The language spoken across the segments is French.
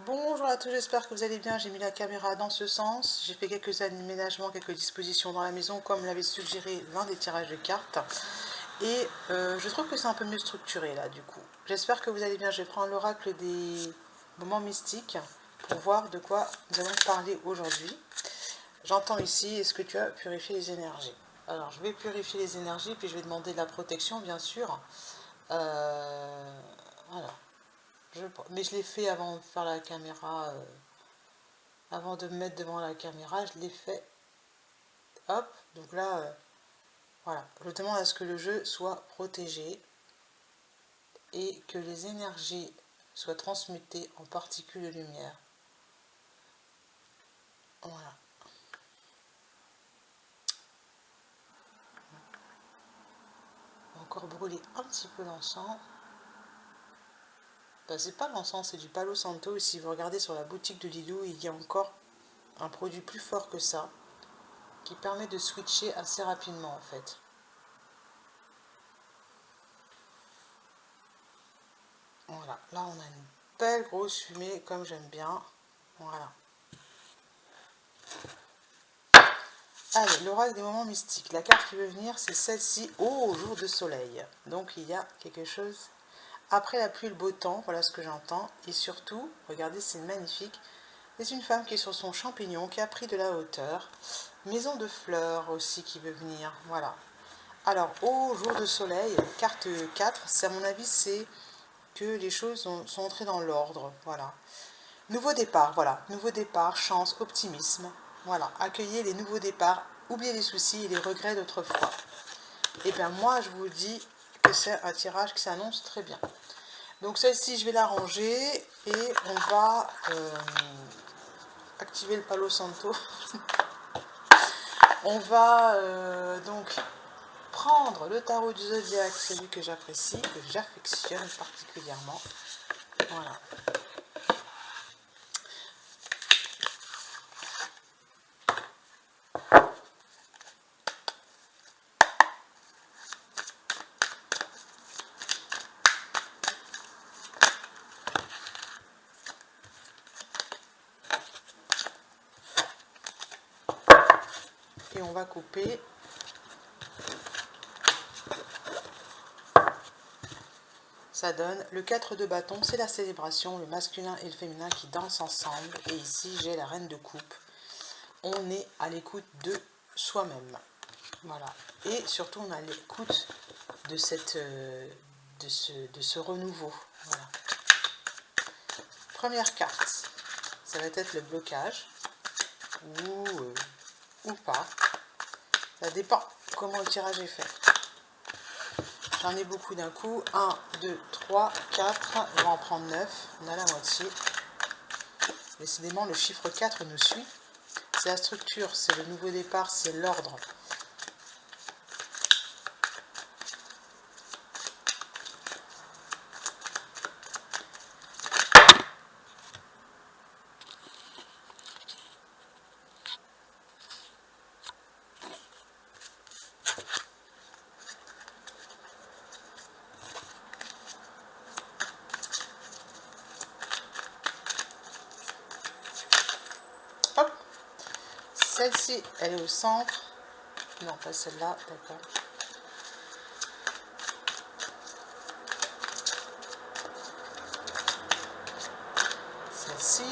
Bonjour à tous, j'espère que vous allez bien. J'ai mis la caméra dans ce sens. J'ai fait quelques aménagements, quelques dispositions dans la maison, comme l'avait suggéré l'un des tirages de cartes. Et je trouve que c'est un peu mieux structuré là, du coup. J'espère que vous allez bien. Je vais prendre l'oracle des moments mystiques pour voir de quoi nous allons parler aujourd'hui. J'entends ici, est-ce que tu as purifié les énergies? Alors, je vais purifier les énergies, puis je vais demander de la protection, bien sûr. Voilà. Mais je l'ai fait avant de faire la caméra. Avant de me mettre devant la caméra, je l'ai fait. Hop, donc là, voilà. Je demande à ce que le jeu soit protégé et que les énergies soient transmutées en particules de lumière. Voilà. On va encore brûler un petit peu l'encens. Ben, c'est pas l'encens, c'est du Palo Santo. Et si vous regardez sur la boutique de Lidl, il y a encore un produit plus fort que ça qui permet de switcher assez rapidement en fait. Voilà, là on a une belle grosse fumée comme j'aime bien. Voilà. Allez, l'oracle des moments mystiques. La carte qui veut venir, c'est celle-ci. Oh, jour de soleil. Donc il y a quelque chose. Après la pluie, le beau temps, voilà ce que j'entends. Et surtout, regardez, c'est magnifique. C'est une femme qui est sur son champignon, qui a pris de la hauteur. Maison de fleurs aussi qui veut venir. Voilà. Alors, au jour de soleil, carte 4, c'est à mon avis, c'est que les choses sont entrées dans l'ordre. Voilà. Nouveau départ, voilà. Nouveau départ, chance, optimisme. Voilà. Accueillez les nouveaux départs, oubliez les soucis et les regrets d'autrefois. Et bien moi, je vous dis que c'est un tirage qui s'annonce très bien. Donc celle-ci, je vais la ranger et on va activer le Palo Santo. On va donc prendre le tarot du zodiaque, celui que j'apprécie, que j'affectionne particulièrement. Voilà. Et on va couper. Ça donne le 4 de bâton, c'est la célébration, le masculin et le féminin qui dansent ensemble. Et ici, j'ai la reine de coupe. On est à l'écoute de soi-même. Voilà. Et surtout, on est à l'écoute de, de ce renouveau. Voilà. Première carte, ça va être le blocage. Ou pas. Ça dépend comment le tirage est fait. J'en ai beaucoup d'un coup. 1, 2, 3, 4. On va en prendre 9. On a la moitié. Décidément, le chiffre 4 nous suit. C'est la structure, c'est le nouveau départ, c'est l'ordre. Hop. Celle-ci, elle est au centre. Non, pas celle-là, d'accord. Celle-ci.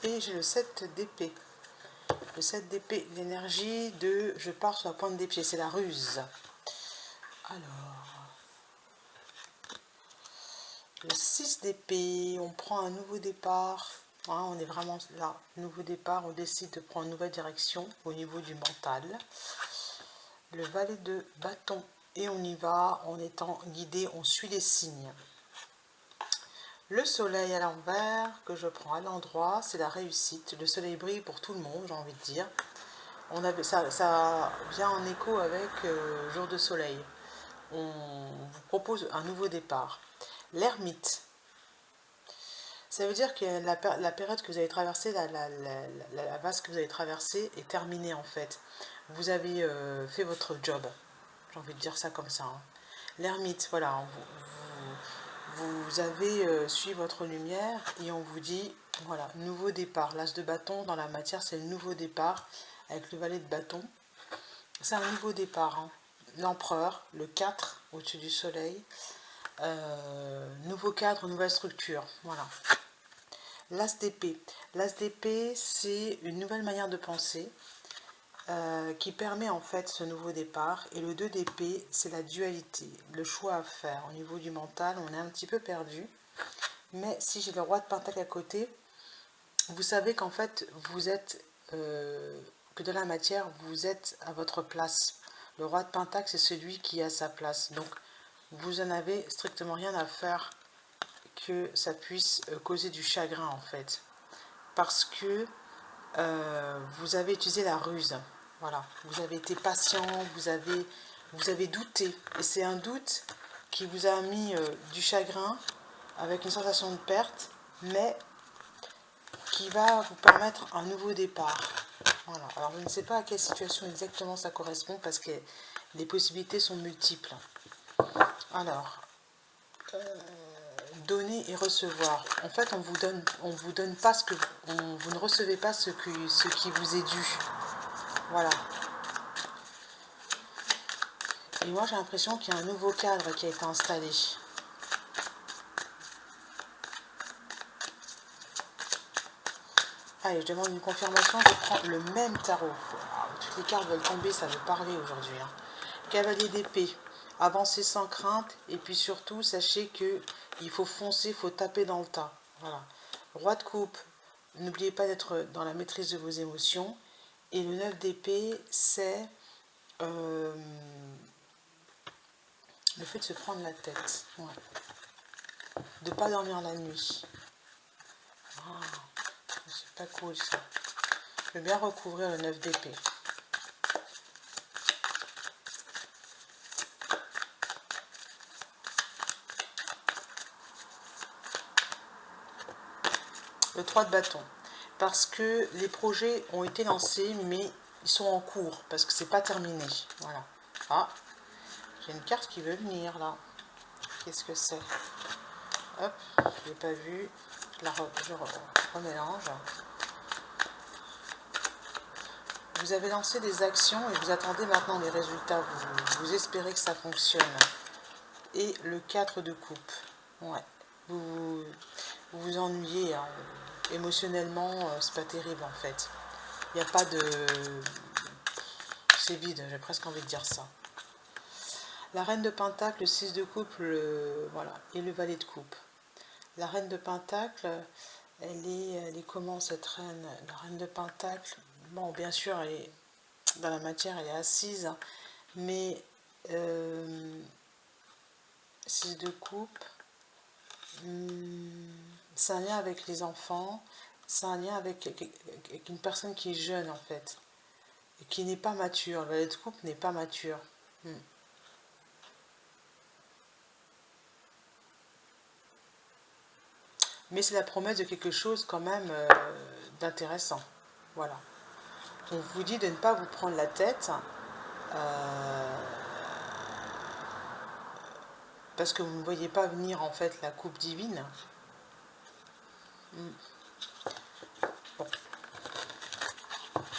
Et j'ai le 7 d'épée. Le 7 d'épée, l'énergie de je pars sur la pointe des pieds, c'est la ruse. Alors, le 6 d'épée, on prend un nouveau départ. Hein, on est vraiment là, nouveau départ, on décide de prendre une nouvelle direction au niveau du mental. Le valet de bâton, et on y va en étant guidé, on suit les signes. Le soleil à l'envers, que je prends à l'endroit, c'est la réussite. Le soleil brille pour tout le monde, j'ai envie de dire. Ça vient en écho avec jour de soleil. On vous propose un nouveau départ. L'ermite, ça veut dire que la période que vous avez traversée, la phase que vous avez traversée est terminée en fait. Vous avez fait votre job. J'ai envie de dire ça comme ça. Hein. L'ermite, voilà, vous avez suivi votre lumière et on vous dit, voilà, nouveau départ. L'as de bâton dans la matière, c'est le nouveau départ avec le valet de bâton. C'est un nouveau départ. Hein. L'empereur, le 4 au-dessus du soleil. Nouveau cadre, nouvelle structure. Voilà. L'as d'épée. L'as d'épée, c'est une nouvelle manière de penser qui permet en fait ce nouveau départ. Et le 2 d'épée, c'est la dualité, le choix à faire. Au niveau du mental, on est un petit peu perdu. Mais si j'ai le roi de pentacle à côté, vous savez qu'en fait, vous êtes, que dans la matière, vous êtes à votre place. Le roi de pentacle, c'est celui qui a sa place. Donc, vous n'en avez strictement rien à faire que ça puisse causer du chagrin en fait. Parce que vous avez utilisé la ruse. Voilà, vous avez été patient, vous avez douté. Et c'est un doute qui vous a mis du chagrin avec une sensation de perte, mais qui va vous permettre un nouveau départ. Voilà. Alors je ne sais pas à quelle situation exactement ça correspond parce que les possibilités sont multiples. Alors, donner et recevoir. En fait, on vous donne pas ce que vous ne recevez pas ce qui vous est dû. Voilà. Et moi, j'ai l'impression qu'il y a un nouveau cadre qui a été installé. Allez, je demande une confirmation. Je prends le même tarot. Toutes les cartes veulent tomber, ça veut parler aujourd'hui. Hein. Cavalier d'épée. Avancez sans crainte. Et puis surtout, sachez que il faut foncer, il faut taper dans le tas. Voilà. Roi de coupe. N'oubliez pas d'être dans la maîtrise de vos émotions. Et le 9 d'épée, c'est le fait de se prendre la tête. Ouais. De ne pas dormir la nuit. Ah, c'est pas cool ça. Je vais bien recouvrir le 9 d'épée. Le 3 de bâton. Parce que les projets ont été lancés, mais ils sont en cours, parce que c'est pas terminé. Voilà. Ah, j'ai une carte qui veut venir là. Qu'est-ce que c'est? Hop, je l'ai pas vu. Je remélange. Vous avez lancé des actions et vous attendez maintenant les résultats. Vous espérez que ça fonctionne. Et le 4 de coupe. Ouais. Vous vous ennuyez. Hein. Émotionnellement, c'est pas terrible en fait. Il n'y a pas de... C'est vide, j'ai presque envie de dire ça. La reine de pentacle, le 6 de coupe, voilà, et le valet de coupe. La reine de pentacle, elle est comment cette reine? La reine de pentacle, bon, bien sûr, elle est dans la matière, elle est assise, hein, mais 6 de coupe, c'est un lien avec les enfants, c'est un lien avec une personne qui est jeune en fait, et qui n'est pas mature. Le valet de coupe n'est pas mature. Mais c'est la promesse de quelque chose quand même d'intéressant. Voilà. On vous dit de ne pas vous prendre la tête parce que vous ne voyez pas venir en fait la coupe divine. Bon,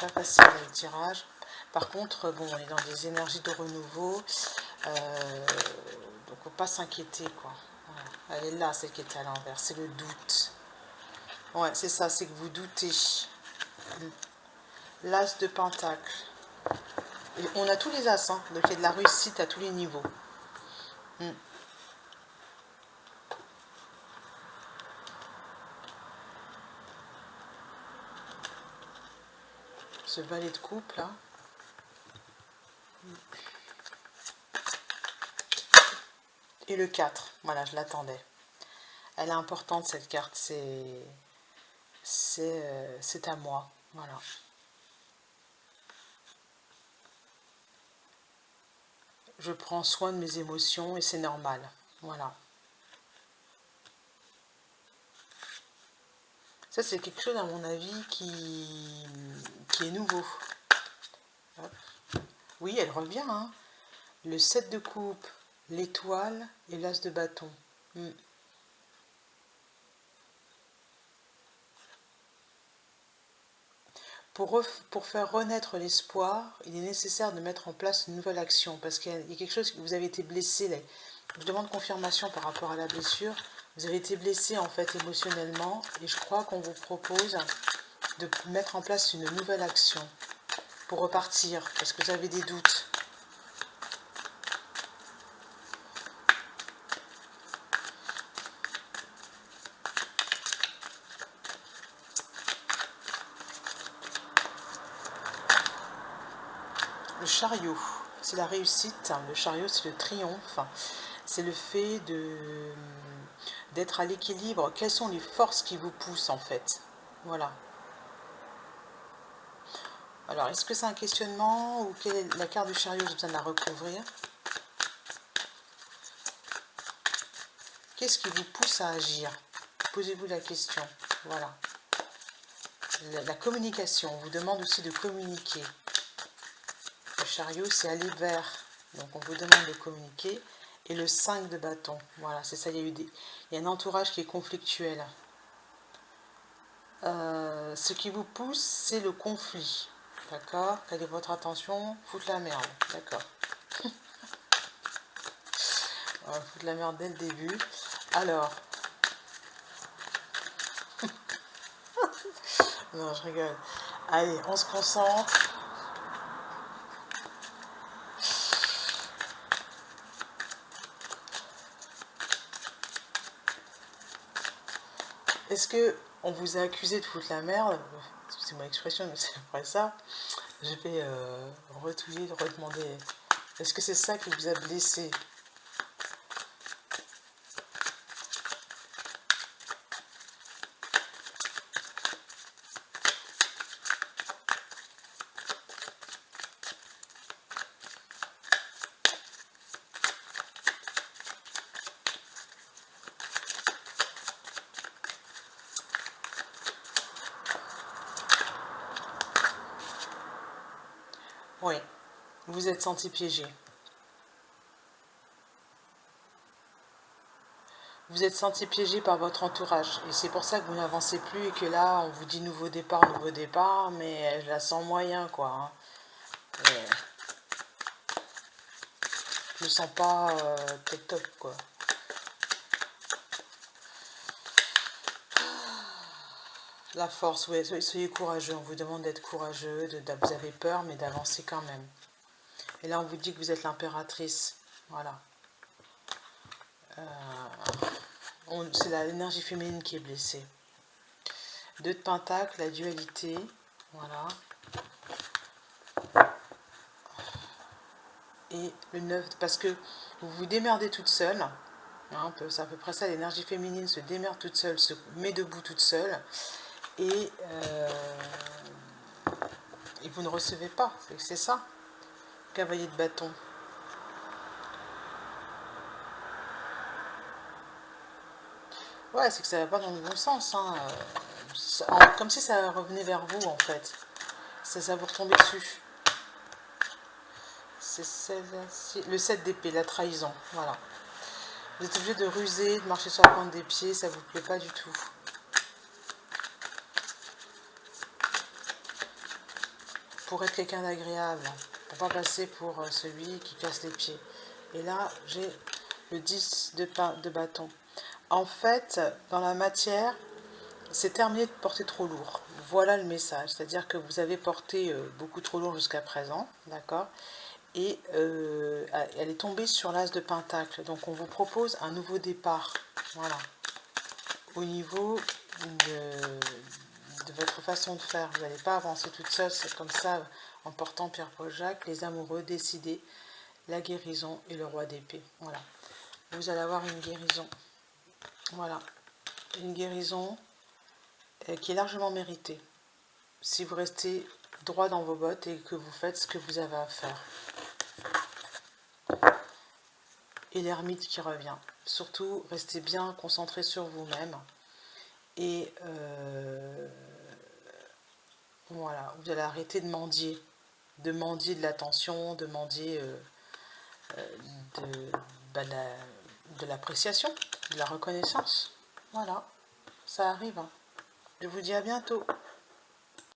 pas facile le tirage. Par contre, bon, on est dans des énergies de renouveau, donc faut pas s'inquiéter quoi. Voilà. Elle est là, celle qui est à l'envers, c'est le doute. Ouais, c'est ça, c'est que vous doutez. L'as de pentacle. Et on a tous les as, hein, donc il y a de la réussite à tous les niveaux. Ce valet de coupe là. Et le 4, voilà, je l'attendais. Elle est importante cette carte, c'est à moi, voilà. Je prends soin de mes émotions et c'est normal, voilà. Ça c'est quelque chose à mon avis qui est nouveau. Oui, elle revient, hein. le 7 de coupe, l'étoile et l'as de bâton. Pour faire renaître l'espoir, il est nécessaire de mettre en place une nouvelle action, parce qu'il y a quelque chose, vous avez été blessé, je demande confirmation par rapport à la blessure, vous avez été blessé en fait émotionnellement, et je crois qu'on vous propose de mettre en place une nouvelle action pour repartir, parce que vous avez des doutes. Le chariot, c'est la réussite. Le chariot, c'est le triomphe. C'est le fait d'être à l'équilibre. Quelles sont les forces qui vous poussent en fait? Voilà. Alors, est-ce que c'est un questionnement ou quelle est la carte du chariot? J'ai besoin de la recouvrir. Qu'est-ce qui vous pousse à agir? Posez-vous la question. Voilà. La communication. On vous demande aussi de communiquer. Le chariot, c'est aller vers. Donc, on vous demande de communiquer. Et le 5 de bâton. Voilà, c'est ça. Il y a un entourage qui est conflictuel. Ce qui vous pousse, c'est le conflit. D'accord? Quelle est votre attention? Foutre la merde. D'accord. On va foutre la merde dès le début. Alors. Non, je rigole. Allez, on se concentre. Est-ce que on vous a accusé de foutre la merde? Excusez-moi l'expression, mais c'est après ça. Je vais retouiller, redemander. Est-ce que c'est ça qui vous a blessé? Oui, vous vous êtes senti piégé. Vous êtes senti piégé par votre entourage. Et c'est pour ça que vous n'avancez plus et que là, on vous dit nouveau départ, mais je la sens moyen, quoi. Hein. Je me sens pas top, quoi. La force, oui, soyez courageux. On vous demande d'être courageux, vous avez peur, mais d'avancer quand même. Et là, on vous dit que vous êtes l'impératrice. Voilà. C'est l'énergie féminine qui est blessée. 2 de pentacle, la dualité. Voilà. Et le 9, parce que vous vous démerdez toute seule. Hein, c'est à peu près ça, l'énergie féminine se démerde toute seule, se met debout toute seule. Et vous ne recevez pas. C'est ça. Cavalier de bâton. Ouais, c'est que ça va pas dans le bon sens. Hein. Comme si ça revenait vers vous, en fait. Ça vous retomber dessus. C'est le 7 d'épée, la trahison. Voilà. Vous êtes obligé de ruser, de marcher sur la pointe des pieds, ça vous plaît pas du tout. Pour être quelqu'un d'agréable, pour pas passer pour celui qui casse les pieds. Et là, j'ai le 10 de bâton. En fait, dans la matière, c'est terminé de porter trop lourd. Voilà le message. C'est-à-dire que vous avez porté beaucoup trop lourd jusqu'à présent, d'accord? Et elle est tombée sur l'as de pentacle. Donc on vous propose un nouveau départ. Voilà. Au niveau de votre façon de faire, vous n'allez pas avancer toute seule, c'est comme ça, en portant Pierre-Paul Jacques, les amoureux décidés, la guérison et le roi d'épée. Voilà. Vous allez avoir une guérison. Voilà. Une guérison qui est largement méritée. Si vous restez droit dans vos bottes et que vous faites ce que vous avez à faire. Et l'ermite qui revient. Surtout, restez bien concentré sur vous-même. Et voilà, vous allez arrêter de mendier. De mendier de l'attention, de mendier de, bah, de l'appréciation, de la reconnaissance. Voilà, ça arrive. Hein. Je vous dis à bientôt.